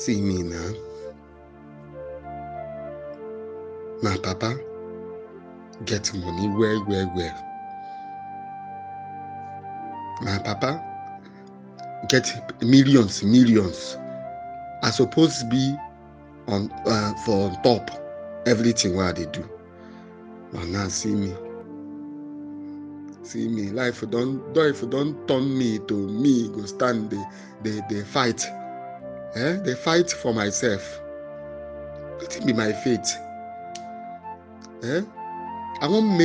See me now. My papa get money well. My papa get millions. I supposed to be on for on top everything what they do. But now see me. Life don't turn me to me go stand they fight. They fight for myself. Let it be my fate. I won't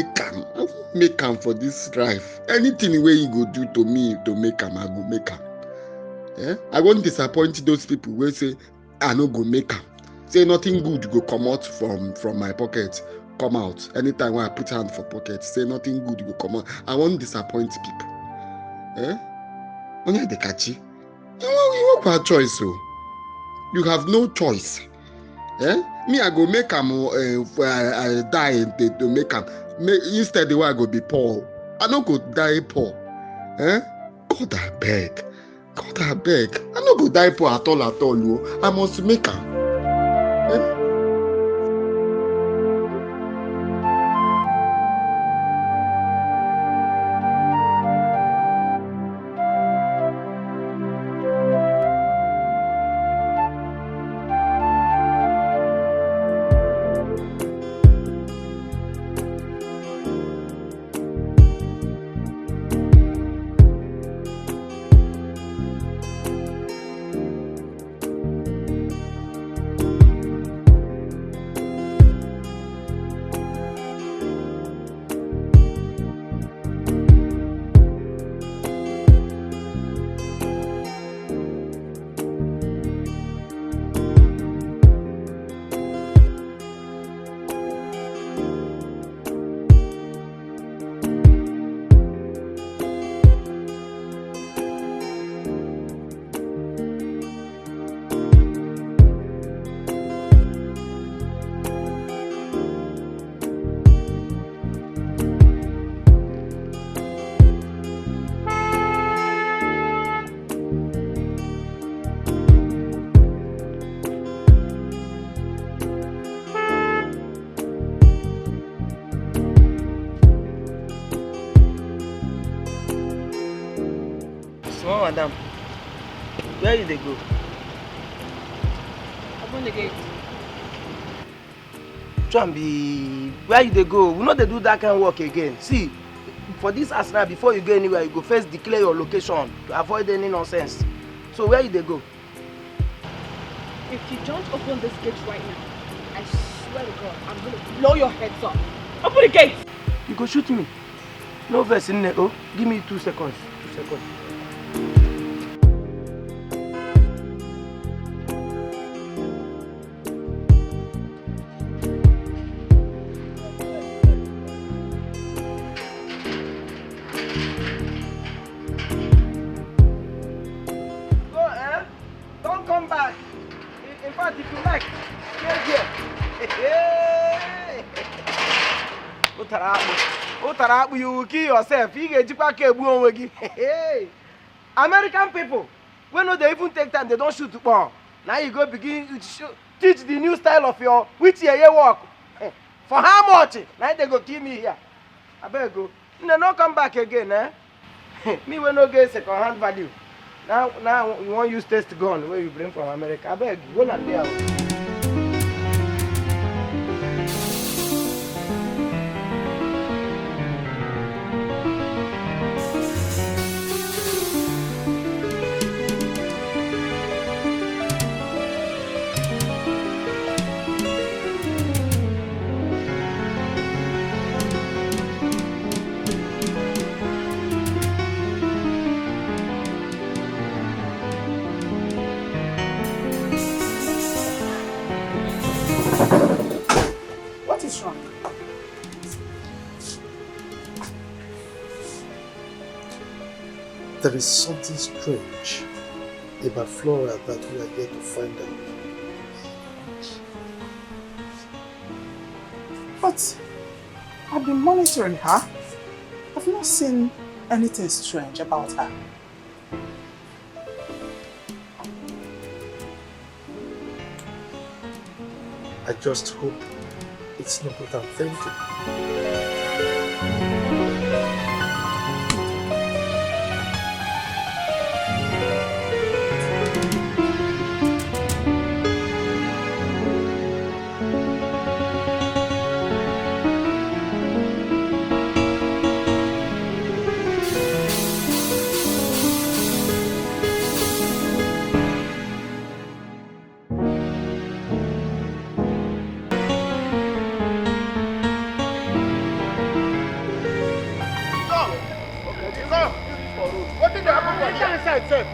make am for this life. Anything way you go do to me to make am, I go make am. I won't disappoint those people who say I no go make am. Say nothing good go come out from my pocket, come out. Anytime when I put hand for pocket, say nothing good go come out. I won't disappoint people. Only the catchy. You have a choice, so you have no choice. Me, I go make am. I die to make am. Instead, the way I go be poor. I no go die poor. God I beg. I no go die poor at all. I must make am. Madam, where did they go? Open the gate. Trambi, where did they go? We know they do that kind of work again. See, for this arsenal, before you go anywhere, you go first declare your location to avoid any nonsense. So where did they go? If you don't open this gate right now, I swear to God, I'm going to blow your heads off. Open the gate! You go shoot me. No verse in there. Oh, give me 2 seconds. 2 seconds. You kill yourself. You get American people, when no they even take time, they don't shoot bomb. Now you go begin to teach the new style of your which year work. For how much? Now they go kill me here. I better go. No, no come back again, Me will not get second-hand value. Now you want use test gun where you bring from America. I beg go and there. There is something strange about Flora that we are yet to find out. But I've been monitoring her. I've not seen anything strange about her. I just hope it's not what I'm thinking.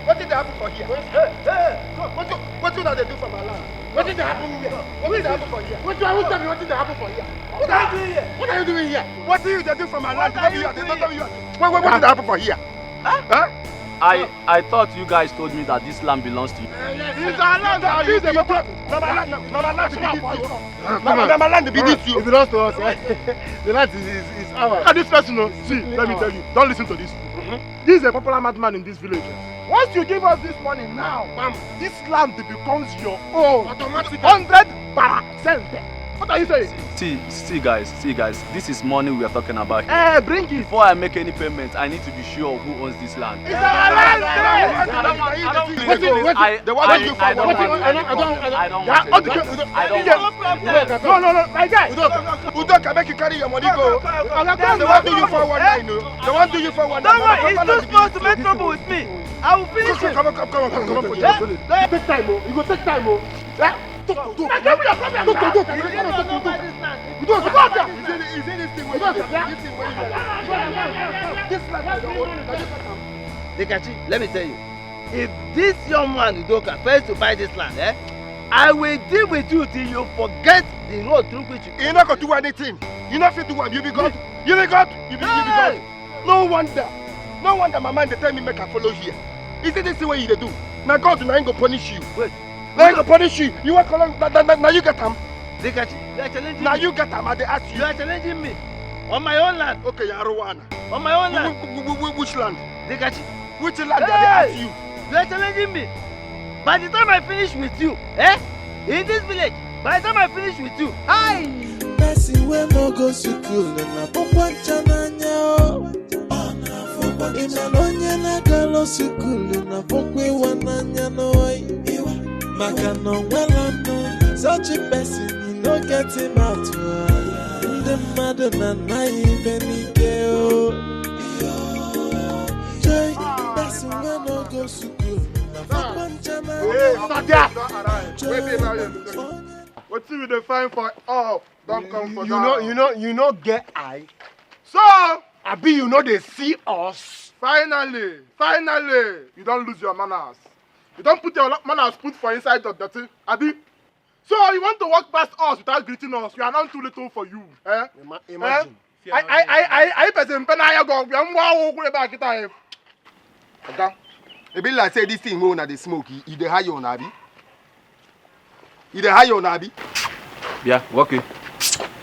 What did they happen for here? What did they do for my land? What did they happen here? What did they happen for here? What did they happen for here? What are you doing here? What are you doing here? What did they do for my land? What did they happen for here? Huh? I thought you guys told me that this land belongs to you. It's our land. It's my land. It belongs to us. The land is ours. And this person, see, let me tell you, don't listen to this. This is a popular madman in this village. Once you give us this money now, this land becomes your own. Automatically. 100%. What are you saying? See guys, this is money we are talking about. Bring it. Before I make any payment, I need to be sure who owns this land. It's our land. I don't want No, my guy. Udoka, make you carry your money go. They want to do you for 1 night. They want to do you for 1 night. Don't worry, he's too small to make trouble with me. I will finish it. Come on. Take time, you go take time, Dekachi, let me tell you, if this young man Udoka fails to buy this land, I will deal with you till you forget the road through which you're not going to do anything. You're not fit to one. You be God. You be God. No wonder my man they tell me make I follow here. Is it this way you do? Now God will not punish you. Wait. Now go punish you. You want now you get him. Dekachi, you are challenging now me. you get him. I ask you. You are challenging me on my own land. Okay, Yarowana. On my own land. Which land? Dekachi. Which land did they ask you? You are challenging me. By the time I finish with you, in this village, by the time I finish with you, Person we no go school na pokwa chananya. Imanonye na galo school na pokwe wananya no. Maka no Unwelcome, such a person you no get him out. The mother na benike o. Joy, person we no go school na pokwa chananya. What you will find for all? Don't come for you know get eye. So, Abi, you know they see us. Finally, you don't lose your manners. You don't put your manners for inside the dirty. Abi, so you want to walk past us without greeting us? We are not too little for you. Imagine. I person penaya go. We am wow go back it time. Okay. E be like say this thing wey una dey smoke. You dey high on Abi. You dey high on Abi. Yeah, okay.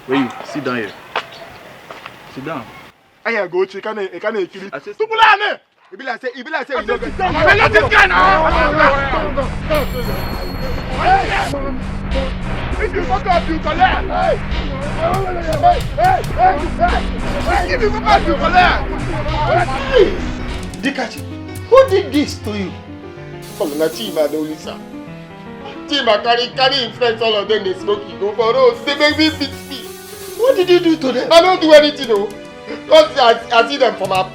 Where you? Sit down here. Sit down. I go check and kill it. Tupulane. It be like say you know get. Let this guy now. If you fuck up, you collect. If you fuck up, you collect. Dekachi, who did this to you? Oh, na Chima the only sir. Chima carry influence all of them. They smoke you go for roads. They make me beat me. What did you do to them? I don't do anything, no. Because I see them from our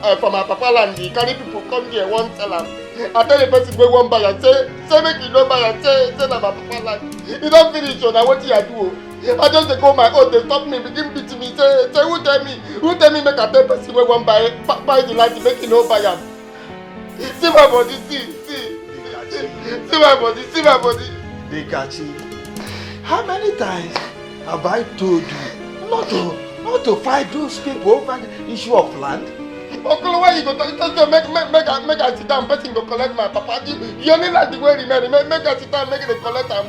papa land. They carry people come here, one tell them. I tell the person go one buy and say make you don't buy and say na my papa land. You don't finish on what you do. I just they go my own, they stop me, begin beating me. Say who tell me make a tell person go one buy the land, make you no buy them. See my body, see my body. Dekachi, how many times have I told you not to fight those people over the issue of land? Uncle, why you go to make I sit down, person go collect my papa? You only like the way remain, make I sit down, make it collect them.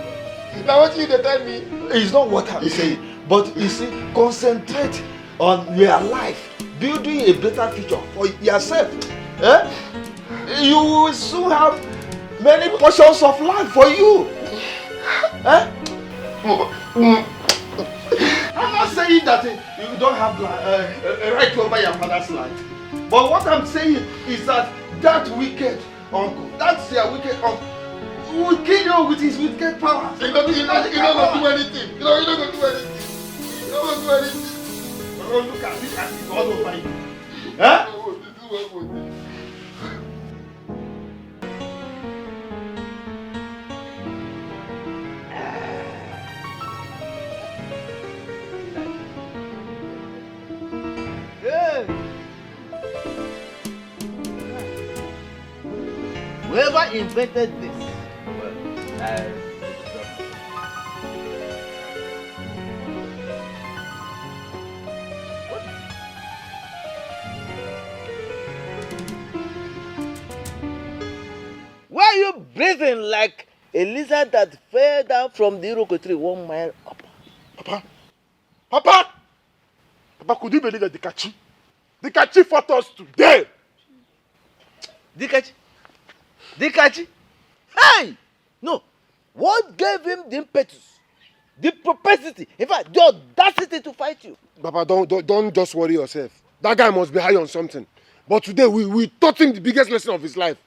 Now what you tell me? It's not what I'm saying, but you see, concentrate on your life, building a better future for yourself. You will soon have many portions of land for you. I'm not saying that you don't have a right over your father's land. But what I'm saying is that that wicked uncle, that's your wicked uncle, will kill you with his wicked powers. You're not going to do anything. You're not going to do anything. You're not going to do anything. Oh, look at it all over you. Huh? Whoever invented this, well, why are you breathing like a lizard that fell down from the Iroko tree 1 mile up? Papa, could you believe that the Kachi fought us today? Dikachi? Hey! No. What gave him the impetus, the propensity, in fact, the audacity to fight you? Papa, don't just worry yourself. That guy must be high on something. But today, we taught him the biggest lesson of his life.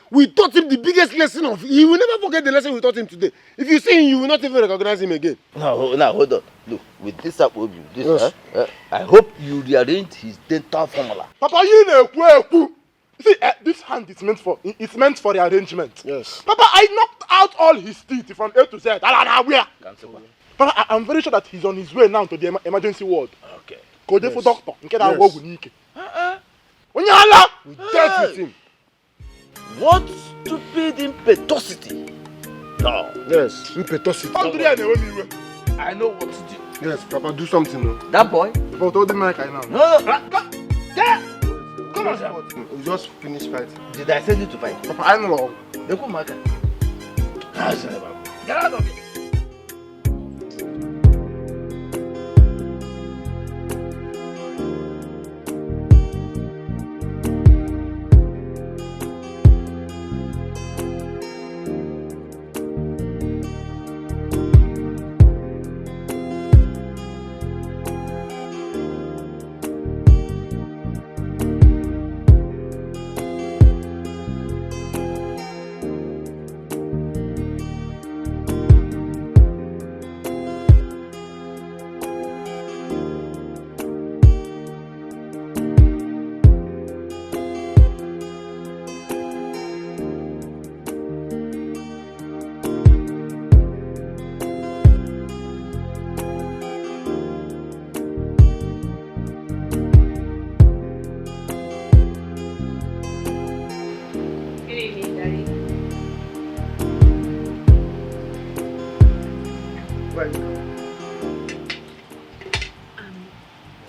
We taught him the biggest lesson of... He will never forget the lesson we taught him today. If you see him, you will not even recognize him again. Now, hold on. Look, with this up of you, yes. I hope you rearrange his dental formula. Papa, you know, see, this hand is meant for the arrangement. Yes. Papa, I knocked out all his teeth from A to Z. Papa, I'm very sure that he's on his way now to the emergency ward. Okay. Go there for doctor. We dealt with him. What stupid impetuosity. No. Yes, impetuosity. I know what to do. Yes, Papa, do something. No? That boy? Papa, told him like I know. No. Come on, sir. We just finished fighting. Did I send you to fight? Papa, I know. Get out of here.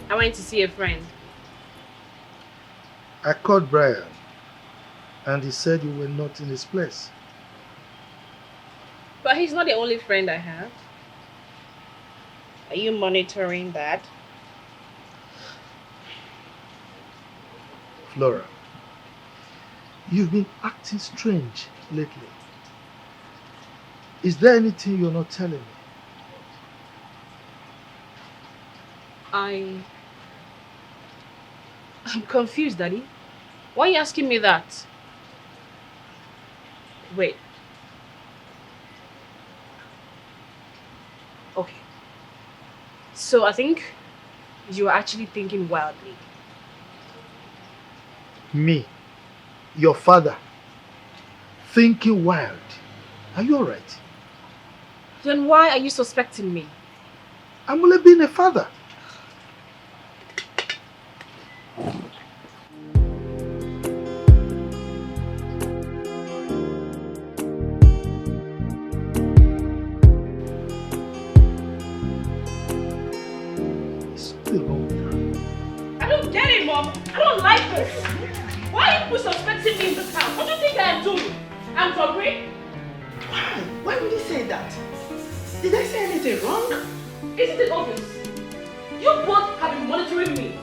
I went to see a friend. I called Brian and he said you were not in his place. But he's not the only friend I have. Are you monitoring that? Flora, you've been acting strange lately. Is there anything you're not telling me? I'm confused, Daddy. Why are you asking me that? Wait. Okay. So I think you're actually thinking wildly. Me, your father, thinking wild. Are you alright? Then why are you suspecting me? I'm only being a father. I don't get it, Mom. I don't like this. Why are you people suspecting me in this house? What do you think I am doing? I'm hungry? Why would you say that? Did I say anything wrong? Isn't it obvious? You both have been monitoring me.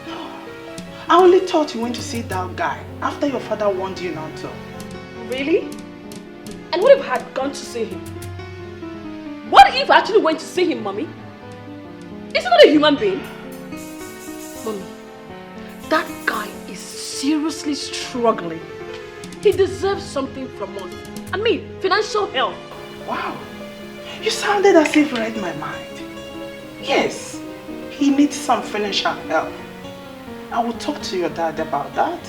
No. I only thought you went to see that guy after your father warned you not to. Really? And what if I had gone to see him? What if I actually went to see him, Mommy? Is he not a human being? Mommy, that guy is seriously struggling. He deserves something from us. I mean, financial help. Wow. You sounded as if you read my mind. Yes, he needs some financial help. I will talk to your dad about that.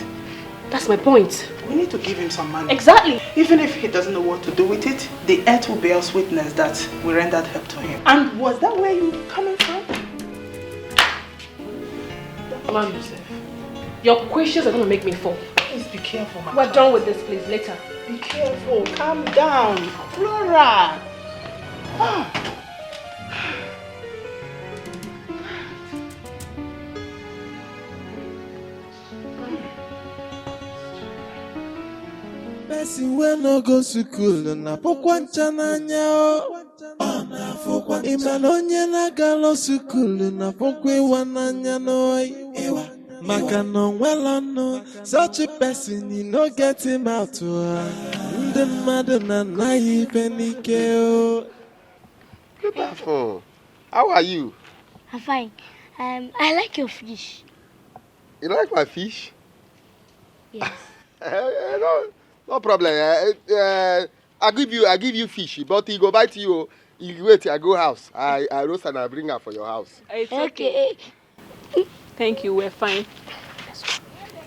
That's my point. We need to give him some money. Exactly. Even if he doesn't know what to do with it, the earth will bear us witness that we rendered help to him. And was that where you were coming from? Mom, your questions are going to make me fall. Please be careful, my We're done with this, please. Later. Be careful. Calm down. Flora. Ah. Person wey no go school na pokwa ncha n'anya o. Ịma na onye na-agala school na pokwa ịwa n'anya n'oyi. Maka na onwela no, such a person you no get him out. Ndị mmadụ na-anaghị ife n'ike o. Good afternoon. How are you? I'm fine. I like your fish. You like my fish? Yes. No problem. I give you fish, but he go bite you. You wait, I go house. I roast and I bring her for your house. It's okay. Thank you, we're fine.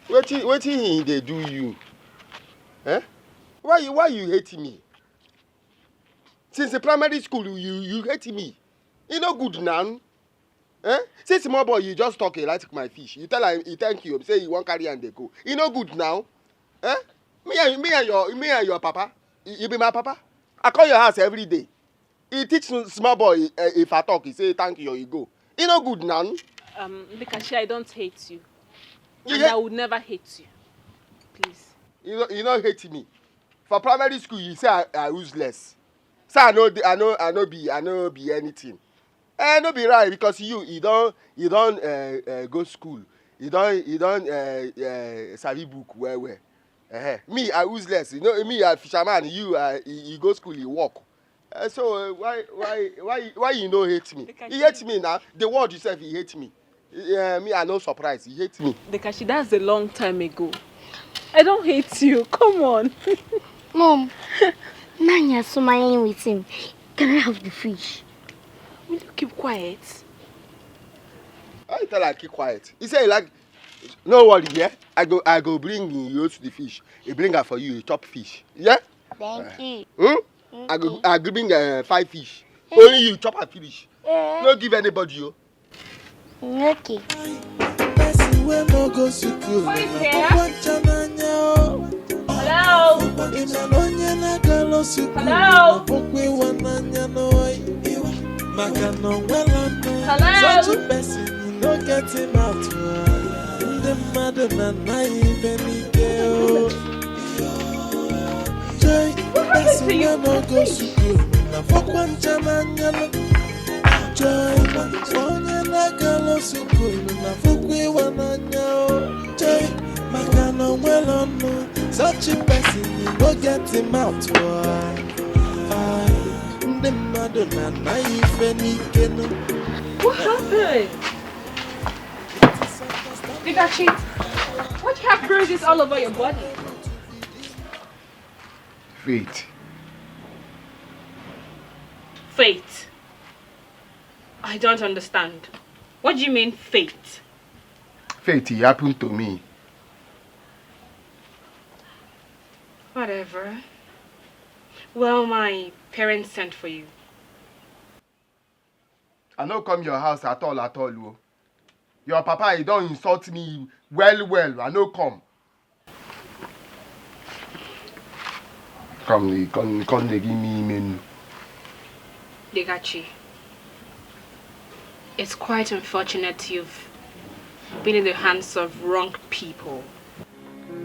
What they do you? Eh? Why you hate me? Since the primary school, you hate me. You no good now. Eh? Since small boy, you just talk like my fish. You tell him, he thank you. Say you won't carry and they go. You no good now. Eh? Me and your papa. You be my papa. I call your house every day. He teach small boy if I talk, he say thank you or you go. You no good now. Because I don't hate you. And I would never hate you. Please. You don't hate me. For primary school, you say I useless. So I know be anything. No be right because you don't go school. You don't study book well. Me I useless. You know me I fisherman. You go school, you work. So why you no hate me? He hate me now. The word yourself, he hate me. Me I no surprise. He hate me. Dekashi, that's a long time ago. I don't hate you. Come on. Mom, now you're smiling with him. Can I have the fish? Will you keep quiet? I tell her keep quiet. He say like, no worry, yeah. I go bring you to the fish. He bring her for you. You chop fish, yeah. Thank you. I go bring 5 fish. Only you chop a fish. No give anybody you. Okay. Who is there? Hello? Hello? Hello? Such a person, you no get him out. The mother na naive and Joy, person wey no go school na pokwa ncha n'anya no. Joy, onye na-agala school na pokwa ịwa n'anya o. Joy, maka na onwela no, such a person you no get him out. Ndị mmadụ na-anaghị ife n'ike no. What happened? Dekashi, why do you have bruises all over your body? Faith. Fate. I don't understand. What do you mean fate? Fate, it happened to me. Whatever. Well, my parents sent for you. I no come your house at all. Oh. Your papa, he don't insult me well. I no come. Come, they give me menu. Dekashi, it's quite unfortunate you've been in the hands of wrong people.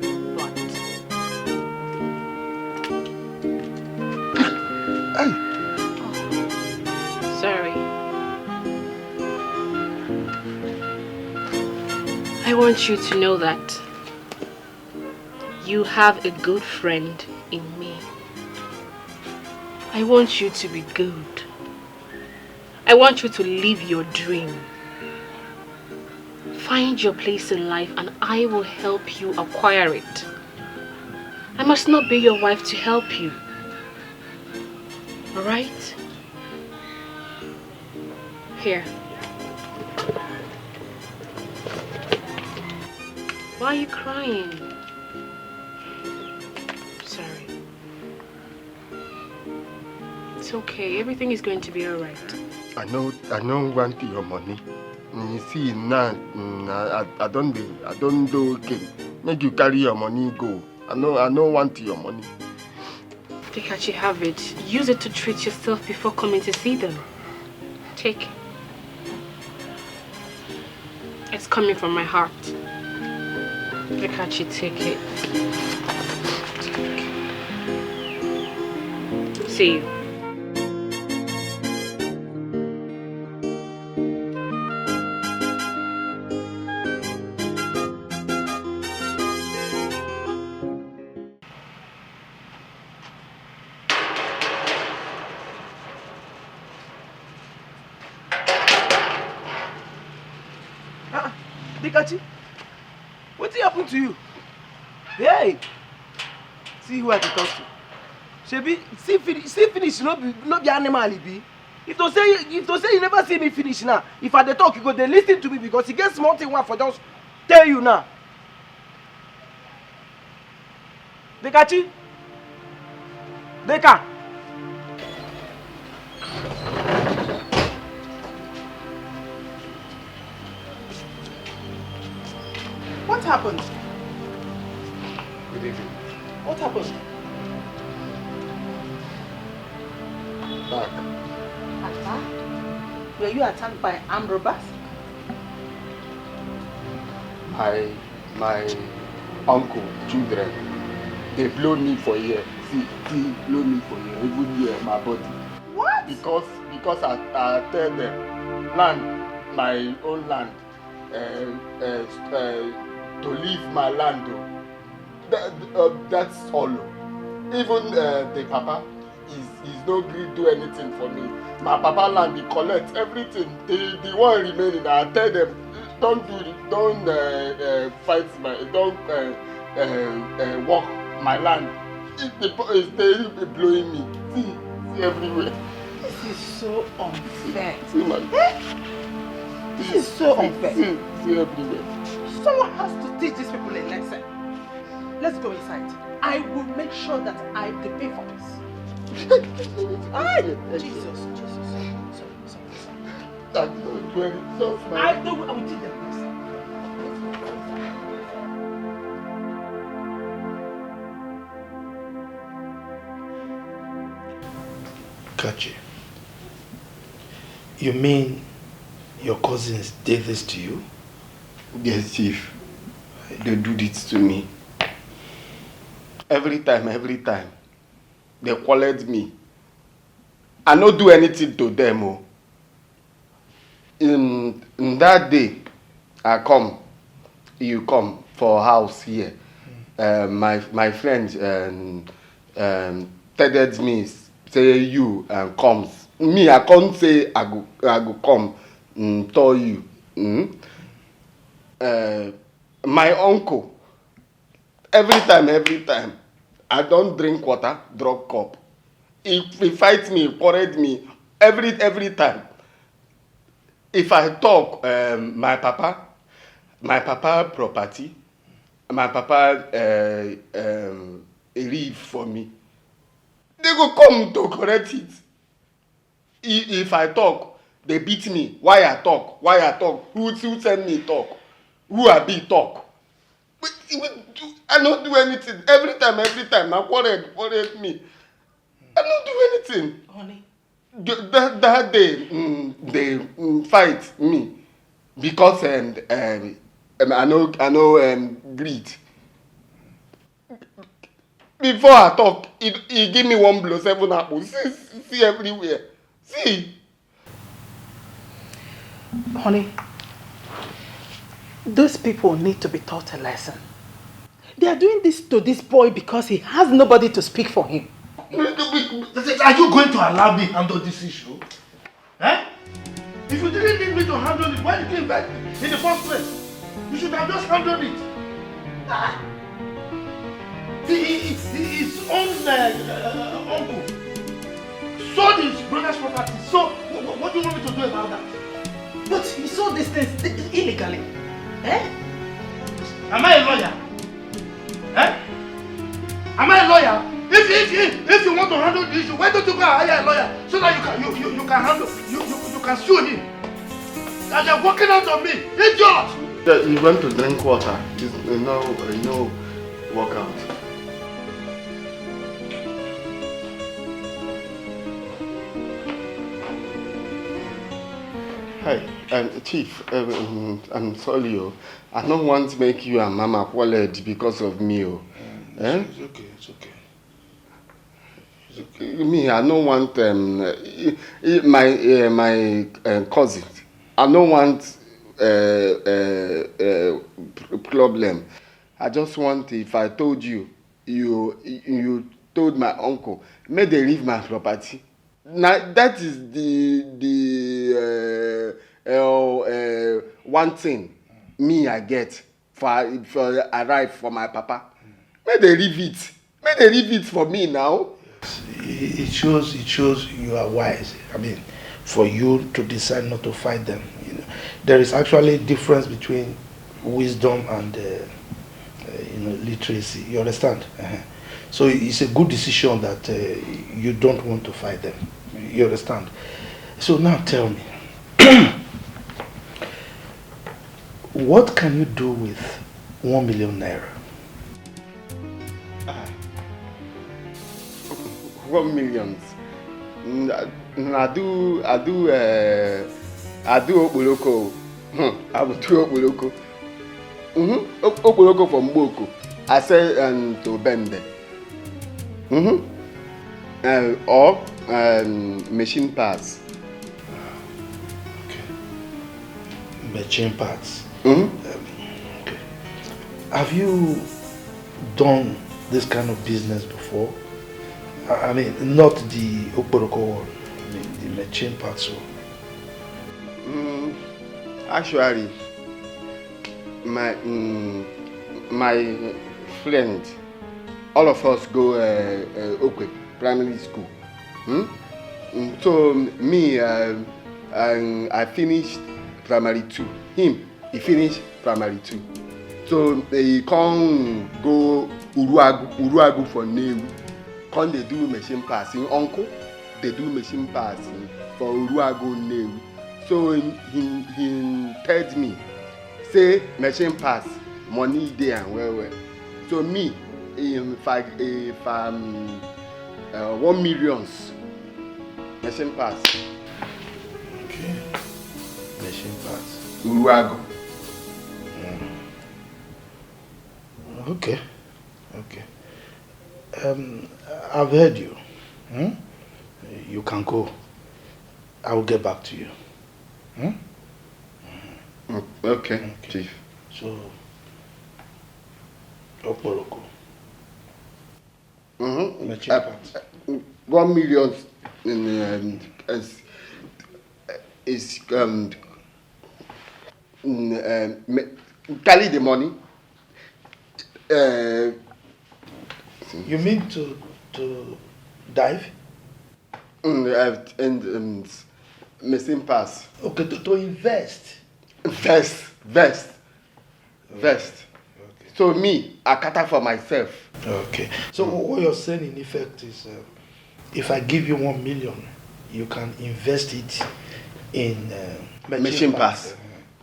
But sorry. I want you to know that you have a good friend in me. I want you to be good. I want you to live your dream. Find your place in life and I will help you acquire it. I must not be your wife to help you. Alright? Here. Why are you crying? Sorry. It's okay. Everything is going to be alright. I don't want your money. You see now, I don't do okay. Make you carry your money go. I don't want your money. Dikachi, have it. Use it to treat yourself before coming to see them. Take. It's coming from my heart. Dikachi, take it. Take. See you. Dikachi, what happened to you? Hey, see who I can talk to. Shebi, see finish, not be animal, be. If to say you never see me finish now, if I dey talk, you go dey listen to me because he gets small thing one for just tell you now. Dikachi, Deka. What happened? Good evening. What happened? Back. Attack? Were you attacked by armed robbers? My uncle, children, they blow me for here. See, blow me for here. Even here, my body. What? Because I tell them, land, my own land, to leave my land. That's all. Even the papa is no gree do anything for me. My papa land, he collect everything. The one remaining, I tell them, don't do it, don't fight don't walk my land. They blowing me. See everywhere. This is so unfair. See my. This is so unfair. See everywhere. Someone has to teach these people a lesson. Let's go inside. I will make sure that I pay for this. Jesus. Sorry. I will teach them this. Kachi, you mean your cousins did this to you? Yes, Chief. They do this to me. Every time. They collect me. I no do anything to them. Oh. In that day, I come. You come for house here. My friends tedded me, say you comes. Me, I can't say I go come tell you. My uncle, every time, I don't drink water, drop cup. He fight me, quarrel me, every time. If I talk, my papa property, my papa leave for me. They go come to correct it. If I talk, they beat me. Why I talk? Who send me talk? Who I be talk? I don't do anything. Every time, I quarrel me. I don't do anything. Honey. That day, they fight me because I know greed. Before I talk, he give me one blow, 7 apples. See everywhere. See. Honey, those people need to be taught a lesson. They are doing this to this boy because he has nobody to speak for him. Are you going to allow me handle this issue? Eh? If you didn't need me to handle it, why did you invite me in the first place? You should have just handled it. His own uncle sold his brother's property. So, what do you want me to do about that? But he sold these things illegally. Eh? Am I a lawyer? Eh? Am I a lawyer? If you want to handle the issue, why don't you go and hire a lawyer so that you can handle, you can sue him? And you're working out on me, idiot! He went to drink water. No workout. Hi, Chief. I'm sorry, I don't want to make you and Mama quarreled because of me. It's okay. It's okay. Me, I don't want my cousin. I don't want problem. I just want, if I told you, you told my uncle, may they leave my property. Now that is the one thing me I get for arrive for my papa. May they leave it. May they leave it for me now. It shows you are wise. I mean, for you to decide not to fight them. There is actually a difference between wisdom and literacy. You understand? So it's a good decision that you don't want to fight them. You understand? So now tell me, what can you do with 1 million naira? 1 million. I do Oboloko. I will do Oboloko. Oboloko from Boko. I say to Bende. Or machine parts. Okay. Machine parts. Okay. Have you done this kind of business before? I mean, not the Oporoko one, I mean the machine parts one. Actually, my friend, all of us go Okwe primary school. So me, I finished primary 2. Him, he finished primary 2. So they can't go Uruagu for Newu. Can they do machine passing? Uncle, they do machine passing for Uruagu Newu. So he told me, say machine pass, money there and well. So me, if I'm 1 million machine pass. Okay. Machine pass. Uruagu. Okay. I've heard you. You can go. I will get back to you. Okay, Chief. So, Oporoko. 1 million is carry the money. You mean to dive? And machine pass. Okay, to invest. Vest. Okay. So me, I cater for myself. Okay. So what you're saying in effect is, if I give you 1 million, you can invest it in machine pass.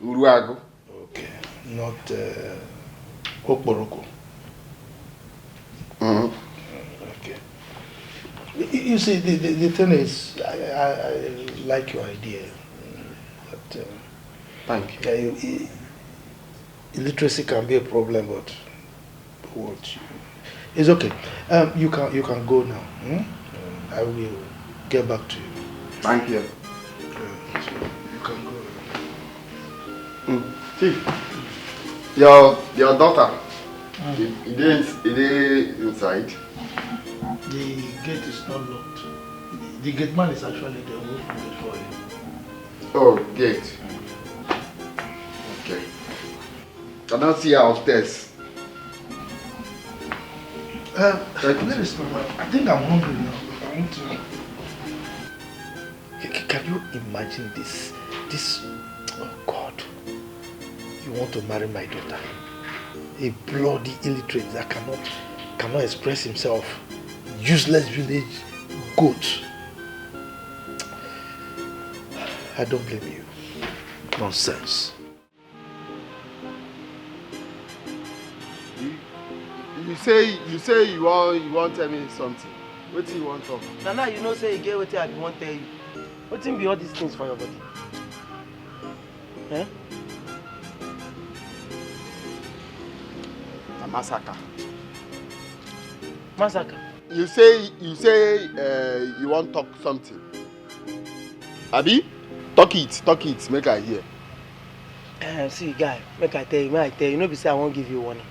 Uruagu. Okay. Not Oporoko. Okay. You see, the thing is, I like your idea. But, thank you. Illiteracy can be a problem, but it's okay. You can go now. I will get back to you. Thank you. So you can go. Chief, your daughter, it is inside. The gate is not locked. The gate man is actually there waiting for you. Oh, gate. Okay. I don't see her upstairs. Where is Mama? I think I'm hungry now. I want to... Can you imagine this? Oh God. You want to marry my daughter? A bloody illiterate that cannot express himself. Useless village goat. I don't blame you. Nonsense. You say you want tell me something. What do you want to talk? Now you know say you get what I want tell you. What be all these things for your body? Eh? A massacre. Massacre. You say you want to talk something. Abi? Talk it, make I hear. See guy, make I tell you, no be say I won't give you warning.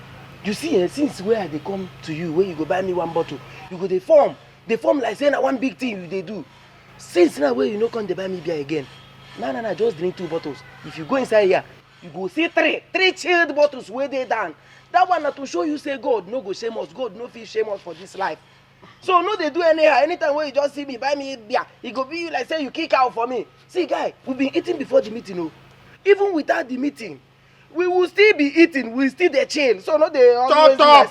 You see, since where they come to you, where you go buy me one bottle, you go they form like saying one big thing they do. Since now where you no come they buy me beer again. Nah, just drink 2 bottles. If you go inside here, you go see 3 chilled bottles where they down. That one na to show you say God no go shame us, God no fit shame us for this life. So no they do anyhow. Anytime where you just see me buy me beer, it go be like say you kick out for me. See guy, we've been eating before the meeting, oh. Even without the meeting, we will still be eating, we still the chill. So no they always talk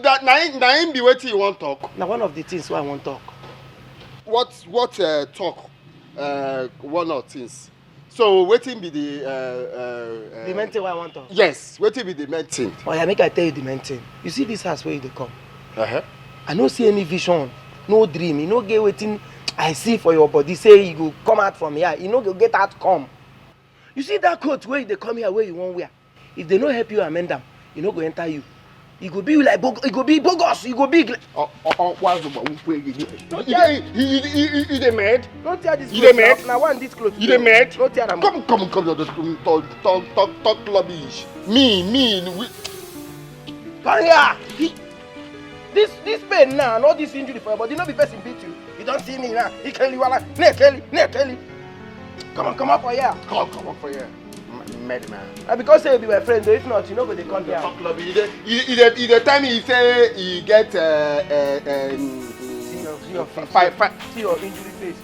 that na be wetin you want talk. Now one of the things why I want talk. What talk? One of things. So wetin be the main thing why I want talk? Yes, wetin be the main thing? Oh yeah, make I tell you the main thing. You see this house where they come. I no see any vision, no dream. You no get wetin I see for your body. Say you go come out from here, you no go get out come. You see that coat where they come here where you won't wear. If they no help you amend them, you no go enter you. It go be like it go be bogus. It go be. What's the you the mad? Don't tear this. You the mad? Now one this clothes. You the mad? Don't tear them. Come. Talk rubbish. Me. Come here. This pain now, not this injury for your body. No be person beat you. You don't see me now. He Kelly wala. Ne Kelly. Come on for here. Come for here. Mad man. Because say you be my friend, though. If not, you know go they come here. Talk rubbish. The time he say he get see your face. See your injury face.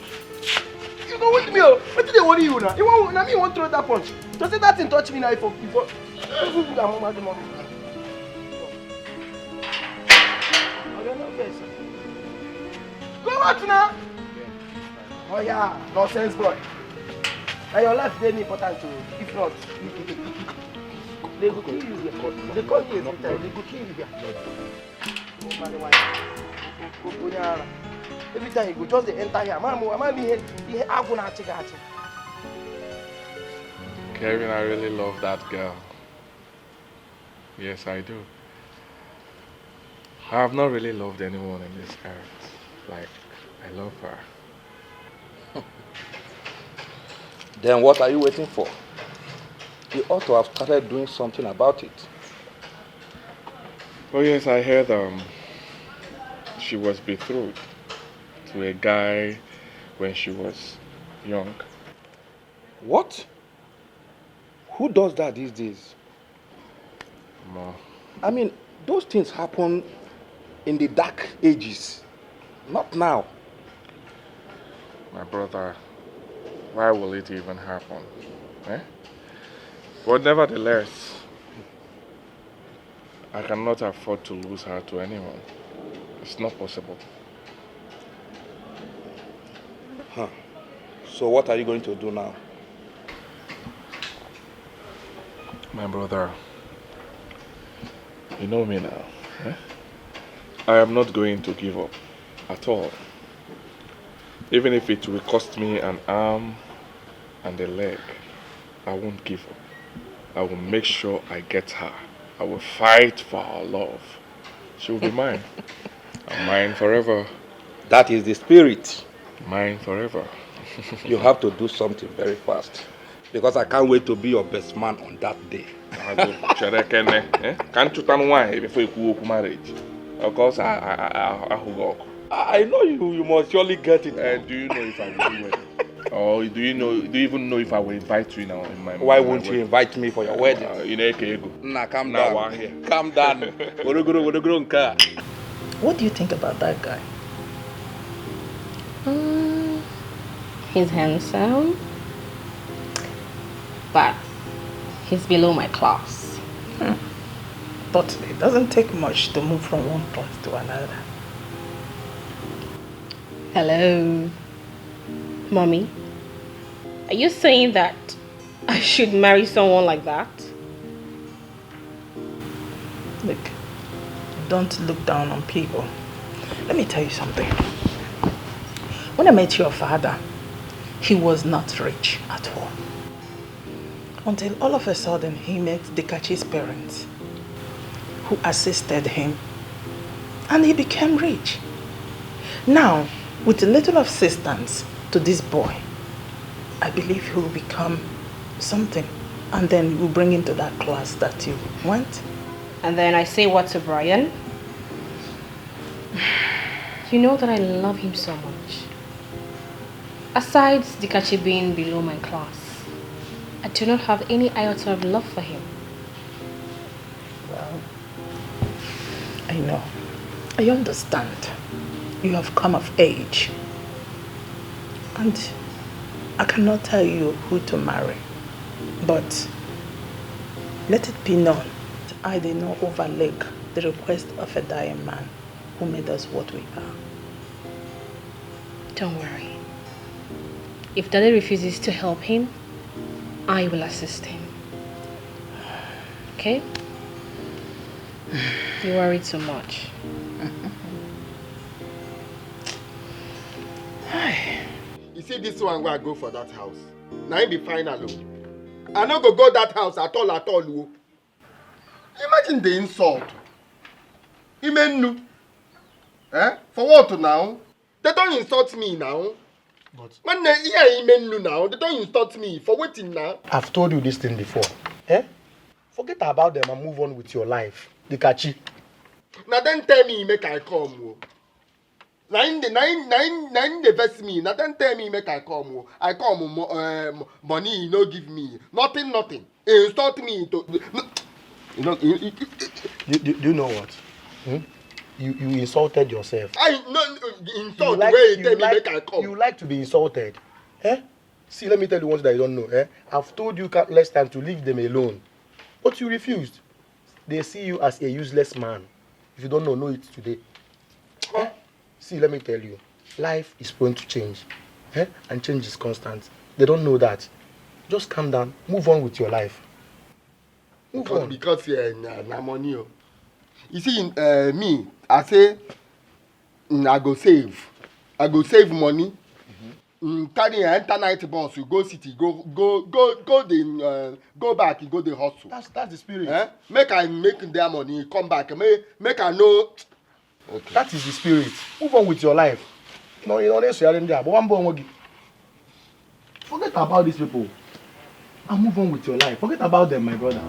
You go with me, oh. What did they worry you now? You want now me want throw that punch. Just say that thing touch me now before. Go out now. Oh yeah, nonsense boy. And your life very important too. If not, they go kill you. They call you every time. They go kill you. Every time you go, just they enter here. Mama, Kevin, I really love that girl. Yes, I do. I have not really loved anyone in this earth. Like, I love her. Then what are you waiting for? You ought to have started doing something about it. Oh yes, I heard she was betrothed to a guy when she was young. What? Who does that these days? Ma. I mean, those things happen in the dark ages, not now. My brother, why will it even happen? But nevertheless, I cannot afford to lose her to anyone. It's not possible. Huh. So what are you going to do now? My brother, you know me now. I am not going to give up at all. Even if it will cost me an arm and a leg, I won't give up. I will make sure I get her. I will fight for her love. She will be mine. And mine forever. That is the spirit. Mine forever. You have to do something very fast. Because I can't wait to be your best man on that day. Can't you tell why before you go to marriage? Of course, I will go. I know you must surely get it. Do you know if I will do it? Or do you even know if I will invite you now in my Why my won't you wedding? invite me for your wedding? You know, Ekego. Nah, calm Now down. we're here. Calm down. What do you think about that guy? He's handsome, but he's below my class. But it doesn't take much to move from one class to another. Hello, Mommy. Are you saying that I should marry someone like that? Look, don't look down on people. Let me tell you something. When I met your father, he was not rich at all. Until all of a sudden he met Dikachi's parents, who assisted him, and he became rich. Now, with a little assistance to this boy, I believe he will become something, and then we'll bring him to that class that you want. And then I say what to Brian? You know that I love him so much. Aside Dikachi being below my class, I do not have any iota of love for him. Well, I know. I understand. You have come of age. And I cannot tell you who to marry. But let it be known that I did not overlook the request of a dying man who made us what we are. Don't worry. If Daddy refuses to help him, I will assist him. Okay? You worry too much. You see this one where I go for that house. Now it be final. I no go that house at all. Imagine the insult. Imenu. For what now? They don't insult me now. But when they hear Imenu now, they don't insult me for waiting now. I've told you this thing before. Forget about them and move on with your life. Dikachi. Now then tell me make I come. Nine they vex me. Now then tell me make I come. I come money no give me. Nothing. Insult me to Do you know what? You insulted yourself. I no insult the way you tell me make I come. You like to be insulted. See, let me tell you one thing that you don't know. I've told you countless times to leave them alone. But you refused. They see you as a useless man. If you don't know it today. See, let me tell you. Life is prone to change. And change is constant. They don't know that. Just calm down. Move on with your life. Move on. Because na money. You see, me, I say, I go save money. Carry enter night bus, you go city, go back, you go the hustle. That's the spirit. Make I make their money, come back. Make I know. Okay. That is the spirit. Move on with your life. No, you don't necessarily there. But one more. Forget about these people. And move on with your life. Forget about them, my brother.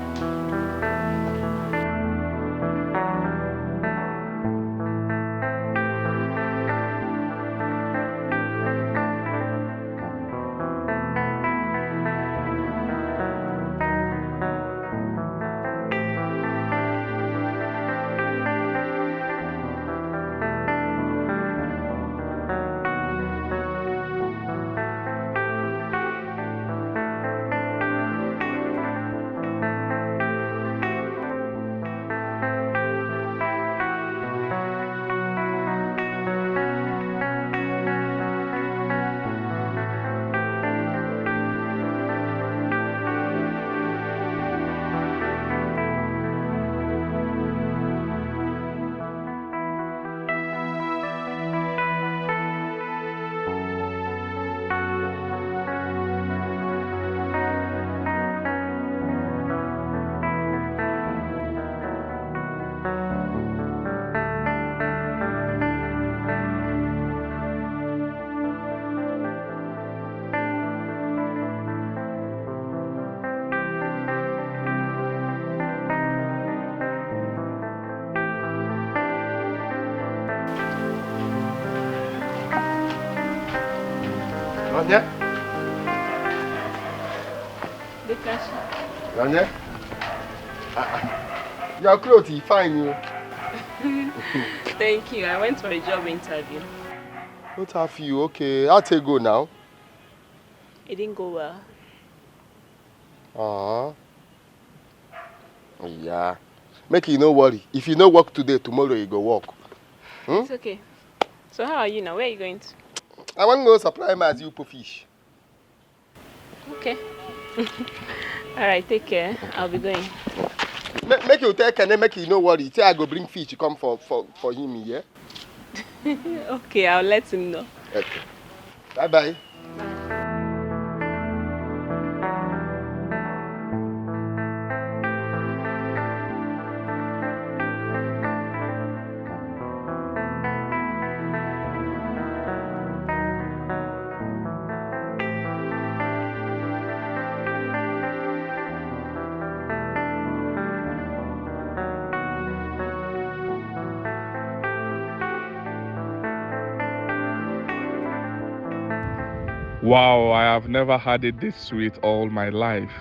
Rania? Your clothes is fine, you. Thank you. I went for a job interview. What have you? Okay, I'll take go now. It didn't go well. Yeah. Make you no worry. If you no work today, tomorrow you go work. It's okay. So how are you now? Where are you going to? I want to go supply my Zupo fish. Okay. Alright, take care. I'll be going. Make you take and then make you no worry. Say I go bring fish, come for him, yeah? Okay, I'll let him know. Okay. Bye-bye. Wow, I have never had it this sweet all my life.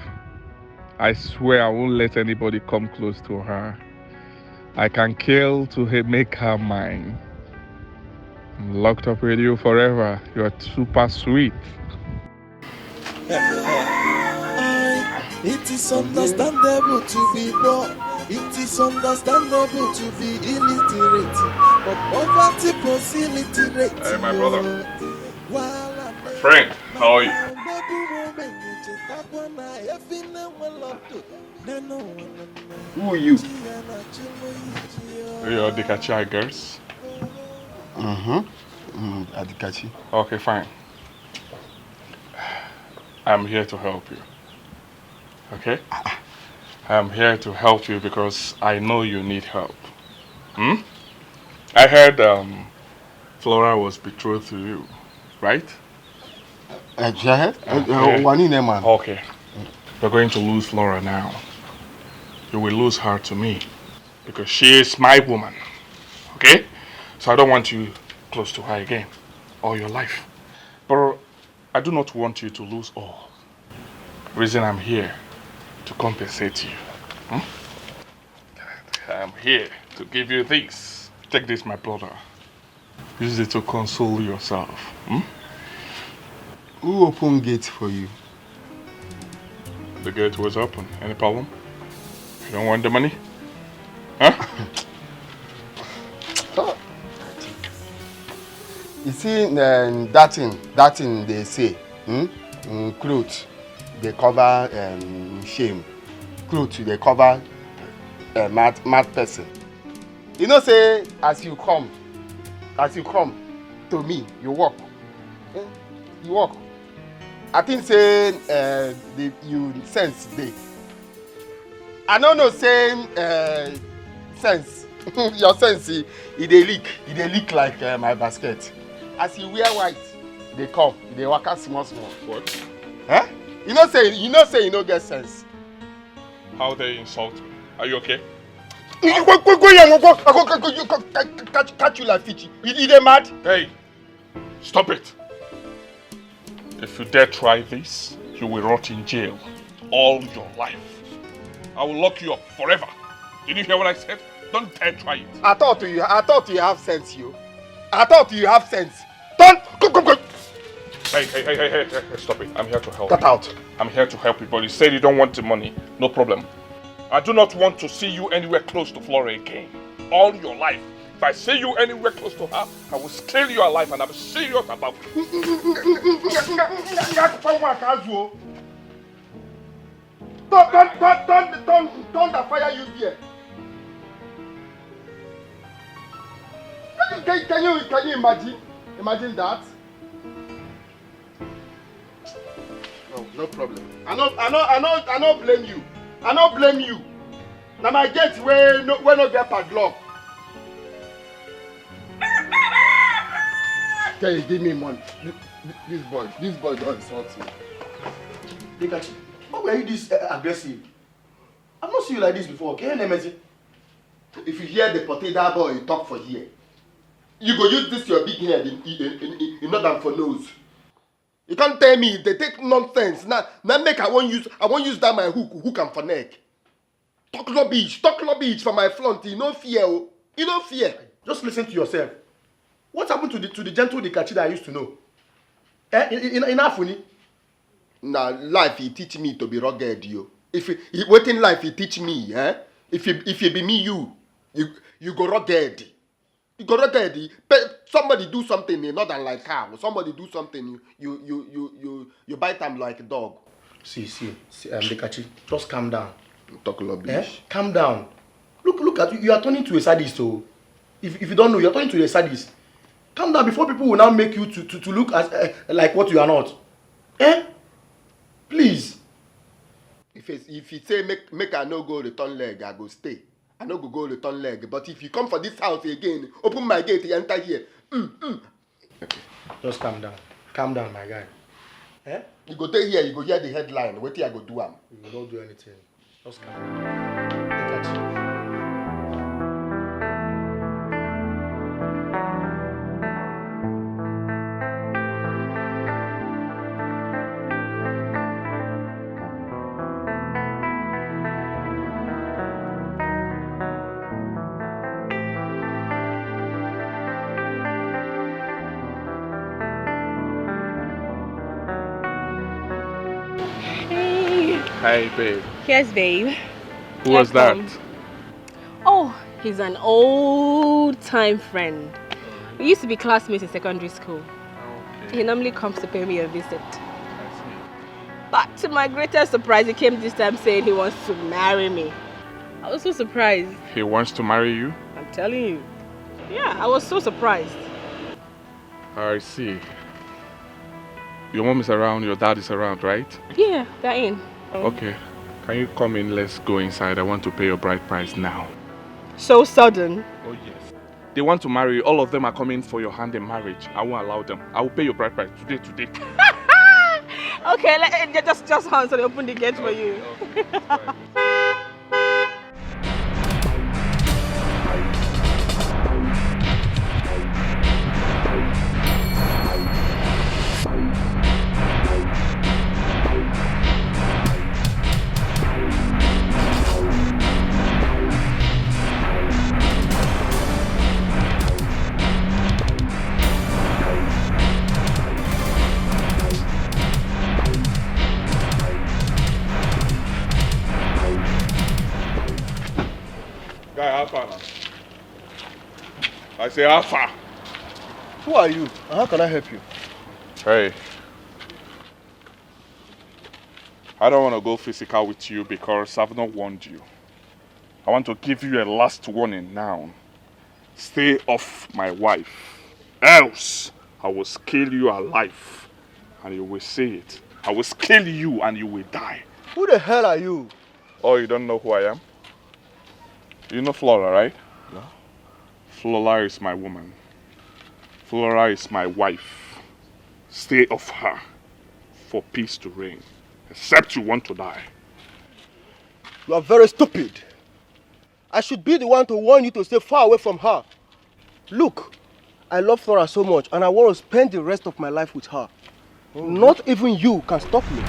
I swear I won't let anybody come close to her. I can kill to make her mine. I'm locked up with you forever. You're super sweet. It is understandable to be poor. It is understandable to be illiterate. But poverty pros illiterate. Hey, my brother. My friend, how are you? Who are you? You're the Kachai girls? Adikachi. Okay, fine. I'm here to help you. Okay? I'm here to help you because I know you need help. I heard Flora was betrothed to you, right? Okay. You're going to lose Flora now. You will lose her to me because she is my woman. Okay? So I don't want you close to her again all your life. But I do not want you to lose all. The reason I'm here to compensate you. I'm here to give you this. Take this, my brother. Use it to console yourself. Who opened gate for you? The gate was open. Any problem? You don't want the money? Huh? You see, that thing they say, clothes, they cover shame. Clothes, they cover mad person. You know, say, as you come to me, you walk. You walk. I think say you sense day. I don't know saying sense. Your sense it dey leak like my basket. As you wear white, they come, they walk out small. What? Huh? You know say you no get sense. How they insult me? Are you okay? Go catch you like fish. You dey mad? Hey, stop it. If you dare try this, you will rot in jail all your life. I will lock you up forever. Did you hear what I said? Don't dare try it. I thought you have sense, you. I thought you have sense. Don't go. Hey, stop it. I'm here to help. Get out. I'm here to help you, but you said you don't want the money. No problem. I do not want to see you anywhere close to Flora again. All your life. If I see you anywhere close to her, I will kill you alive and I'm serious about it. Don't fire you here. Can you imagine that? No problem. I no blame you. I no blame you. Now my gate where no get padlock. Can you give me money? This boy don't insult me. Dikachi, why were you this aggressive? I've not seen you like this before. Can you name? If you hear the potato boy talk for here, you go use this your big head in order for nose. You can't tell me they take nonsense. Now make I won't use that my hook am for neck. Talk rubbish for my front. You no fear, oh. You no fear. Just listen to yourself. What happened to the gentle Dikachi that I used to know? In Afuni? Now life he teach me to be rugged, yo. If waiting life he teach me, eh? If you be me, you go rugged. You go rugged. Somebody do something not than like cow. Somebody do something you bite them like a dog. See, Dikachi, just calm down. Talk rubbish. Calm down. Look at you. You are turning to a sadist, so if you don't know, you are turning to a sadist. Calm down before people will now make you to look as like what you are not. Please. If you say make I no go return leg, I go stay. I no go return leg. But if you come for this house again, open my gate, you enter here. Okay. Just calm down. Calm down, my guy. You go there here, you go hear the headline. What I go do am? You will not do anything. Just calm down. Look at you. Hey, babe. Yes, babe. Who was that? Oh, he's an old-time friend. We used to be classmates in secondary school. Okay. He normally comes to pay me a visit. But to my greatest surprise, he came this time saying he wants to marry me. I was so surprised. He wants to marry you? I'm telling you. Yeah, I was so surprised. I see. Your mom is around, your dad is around, right? Yeah, they're in. Okay. Can you come in? Let's go inside. I want to pay your bride price now. So sudden? Oh, yes. They want to marry you. All of them are coming for your hand in marriage. I won't allow them. I will pay your bride price today. Okay, just hold so they open the gate for you. I say Alpha. Who are you? And how can I help you? Hey. I don't want to go physical with you because I've not warned you. I want to give you a last warning now. Stay off my wife. Else, I will scale you alive. And you will see it. I will scale you and you will die. Who the hell are you? Oh, you don't know who I am? You know Flora, right? No. Flora is my woman. Flora is my wife. Stay off her for peace to reign. Except you want to die. You are very stupid. I should be the one to warn you to stay far away from her. Look, I love Flora so much and I want to spend the rest of my life with her. Not even you can stop me.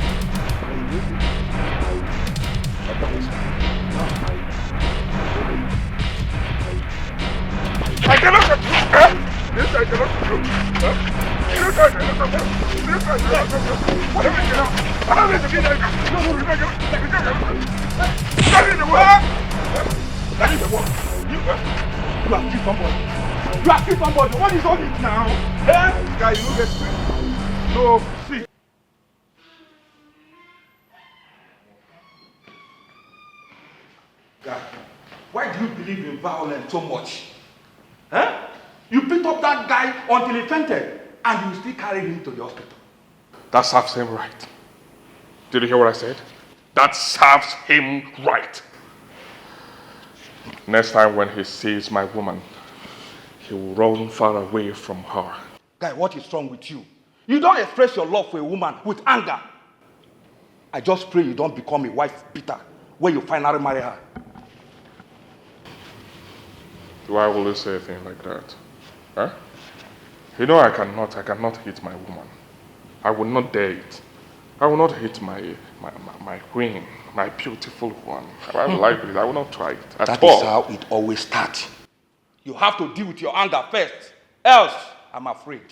I cannot do this. This I cannot do. This I cannot do. This I cannot do. Whatever you know. I don't need to be there. That is the word. That is the word. You are killed somebody. You are killed somebody. What is all this now? Eh? Guy, you get straight. No, see. God, why do you believe in violence so much? Huh? You picked up that guy until he fainted and you still carried him to the hospital. That serves him right. Did you hear what I said? That serves him right. Next time when he sees my woman, he will run far away from her. Guy, what is wrong with you? You don't express your love for a woman with anger. I just pray you don't become a wife beater when you finally marry her. Why will you say a thing like that? Huh? You know I cannot hit my woman. I will not dare it. I will not hit my queen, my beautiful one. I will like it. I will not try it at That all. is how it always starts. You have to deal with your anger first. Else, I'm afraid.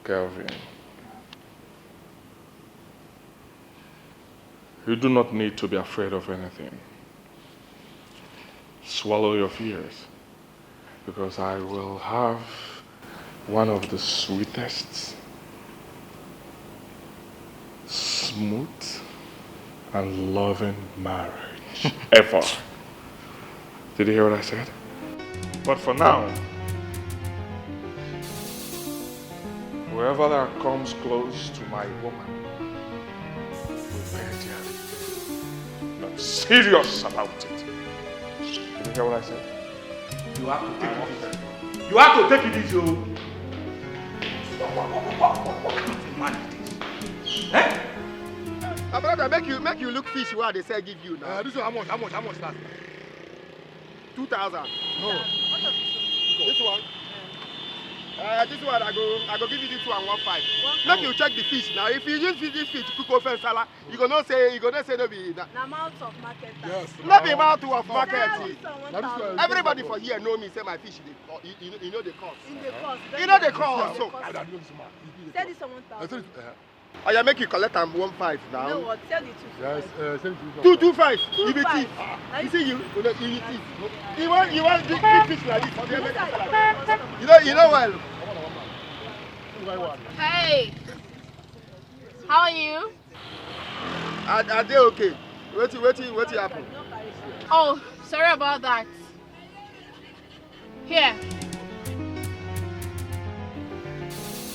Kelvin, you do not need to be afraid of anything. Swallow your fears, because I will have one of the sweetest, smooth, and loving marriage ever. Did you hear what I said? But for now, whoever that comes close to my woman will pay dearly. I'm serious about it. Did you hear what I said? You have to take it easy. You have to take it easy. What kind of a man is this? Eh? My brother, make you look fish where they say give you now. This one, how much last? 2,000. No. This one. This one I go give you this one 1.5. Make you check the fish now. If you use this fish to cook open salad, you gonna say no be that. Na amount of market. Yes. Not the amount of market. Everybody for here know me say my fish you know the cost. In the cost. You know the cost. So. Say this on 1,000. Oh yeah, make you collect them 1.5 now. You know what? Tell the 2.5. Yes, 2.25. You be thief. You see you thief. You want big fish like this. You know well. Hey, how are you? Are they okay? What happened? Oh, sorry about that. Here.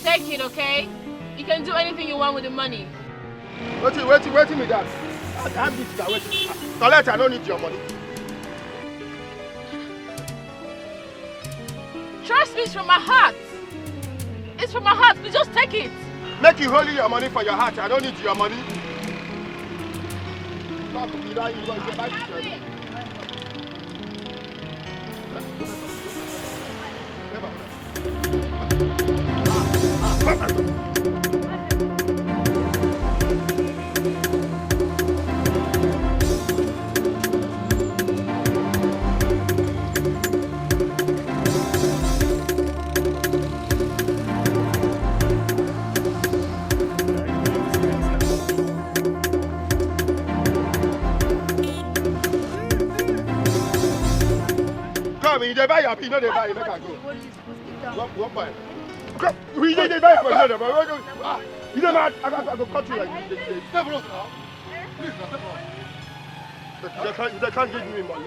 Take it, okay? You can do anything you want with the money. Wait me that. I have this guy. Wait. Collect, I don't need your money. Trust me, it's from my heart. It's from my heart. Please just take it. Make you hold your money for your heart. I don't need your money. Come, you buy your know they buy, make I go. What buy? Come, we they buy for you, but you know mad, I go cut you like this. Step off now. Please, step off. They can't give me money.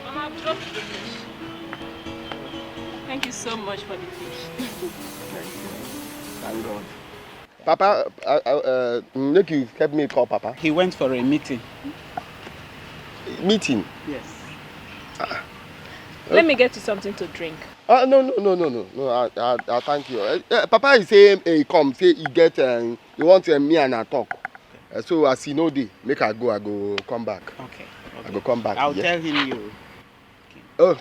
Mama, I've dropped the fish. Thank you so much for the fish. Thank God. Papa, make you help me call Papa. He went for a meeting. Meeting? Yes. Let me get you something to drink. No. I thank you. Papa is saying he come, say he get, he want me and I talk. So as he know day, make I go come back. Okay. I go come back. I'll tell him you. Oh,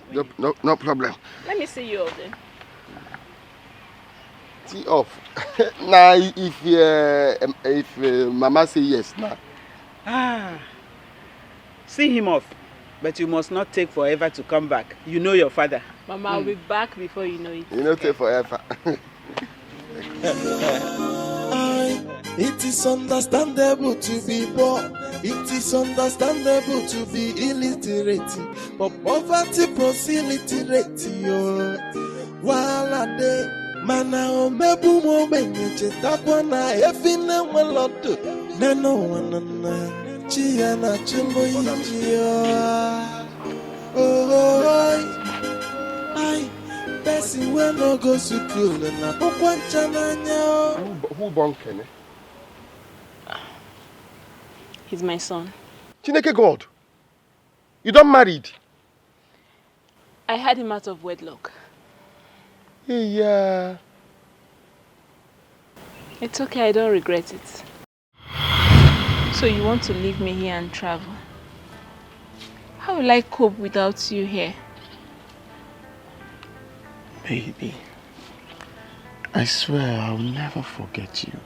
no problem. Let me see you all then. See off. Now, if Mama say yes, now. See him off. But you must not take forever to come back. You know your father. Mama, I'll be back before you know it. You don't take forever. It is understandable to be poor. It is understandable to be illiterate. But poverty prosiliterate yo. While a day, mana o mebu mo benye takwana efine welodo. Neno wanana chia na chimbo yinjia. Ay, person we no go school na pokwancha nanya. Who born Kenny? He's my son. Chineke God, you don't married? I had him out of wedlock. Yeah. It's okay, I don't regret it. So you want to leave me here and travel? How will I cope without you here? Baby, I swear I'll never forget you.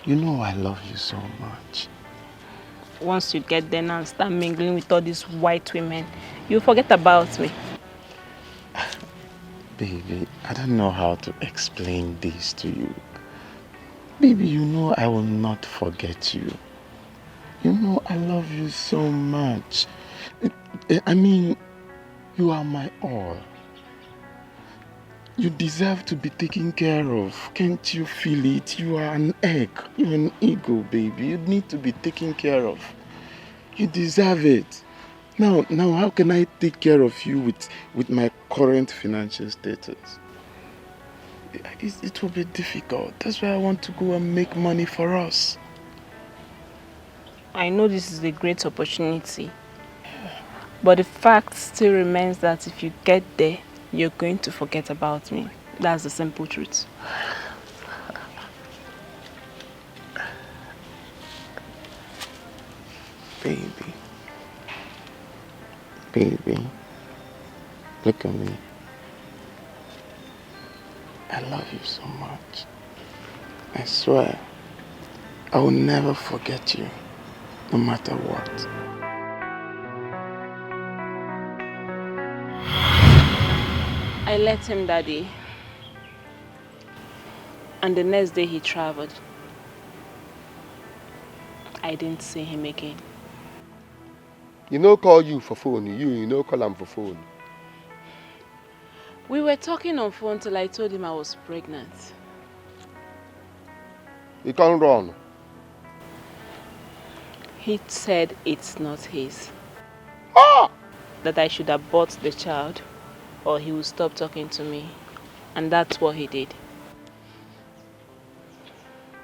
You know I love you so much. Once you get there and start mingling with all these white women, you'll forget about me. Baby, I don't know how to explain this to you. Baby, you know I will not forget you. You know I love you so much. I mean, you are my all. You deserve to be taken care of. Can't you feel it? You are an egg. You're an eagle, baby. You need to be taken care of. You deserve it. Now, how can I take care of you with my current financial status? It will be difficult. That's why I want to go and make money for us. I know this is a great opportunity. But the fact still remains that if you get there, you're going to forget about me. That's the simple truth. Baby, look at me. I love you so much. I swear, I will never forget you, no matter what. I let him that day. And the next day he traveled. I didn't see him again. You know call you for phone. You know call him for phone. We were talking on phone till I told him I was pregnant. He can't run. He said it's not his. Ah! That I should abort the child or he will stop talking to me. And that's what he did.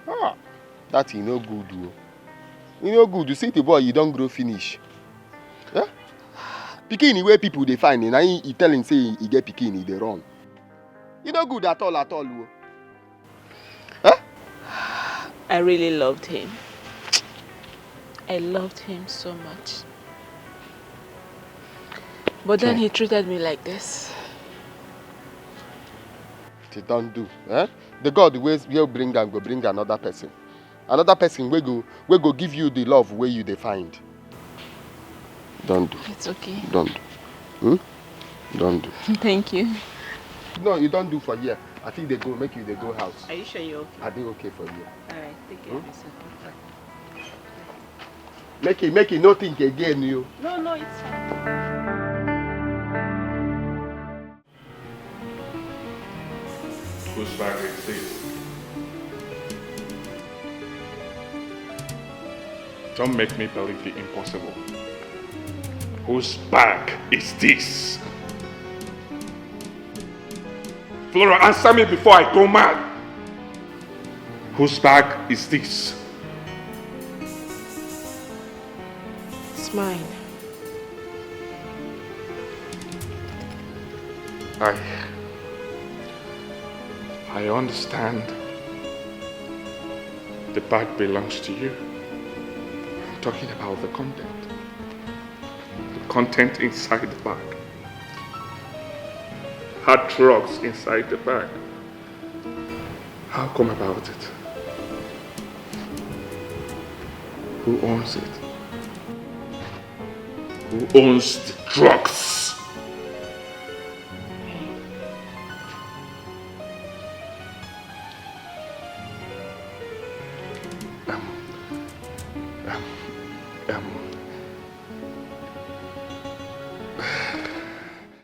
Ah, that he no good. You no good. You see the boy, you don't grow finish. Yeah? Pikin where people they find and he tell him say he get pikin, they run. You no good at all. Huh? I really loved him. I loved him so much. But then he treated me like this. They don't do. Eh? The God will bring them, go bring another person. Another person will go give you the love where you find. Don't do. It's okay. Don't do. Don't do. Thank you. No, you don't do for here. I think they go make you they go house. Are you sure you're okay? I think okay for you. Alright, take care of yourself. Make it not think again, you. No, it's fine. Whose bag is this? Don't make me believe the impossible. Whose bag is this? Flora, answer me before I go mad. Whose bag is this? It's mine. I understand. The bag belongs to you. I'm talking about the content. The content inside the bag. Hard drugs inside the bag. How come about it? Who owns it? Who owns the drugs?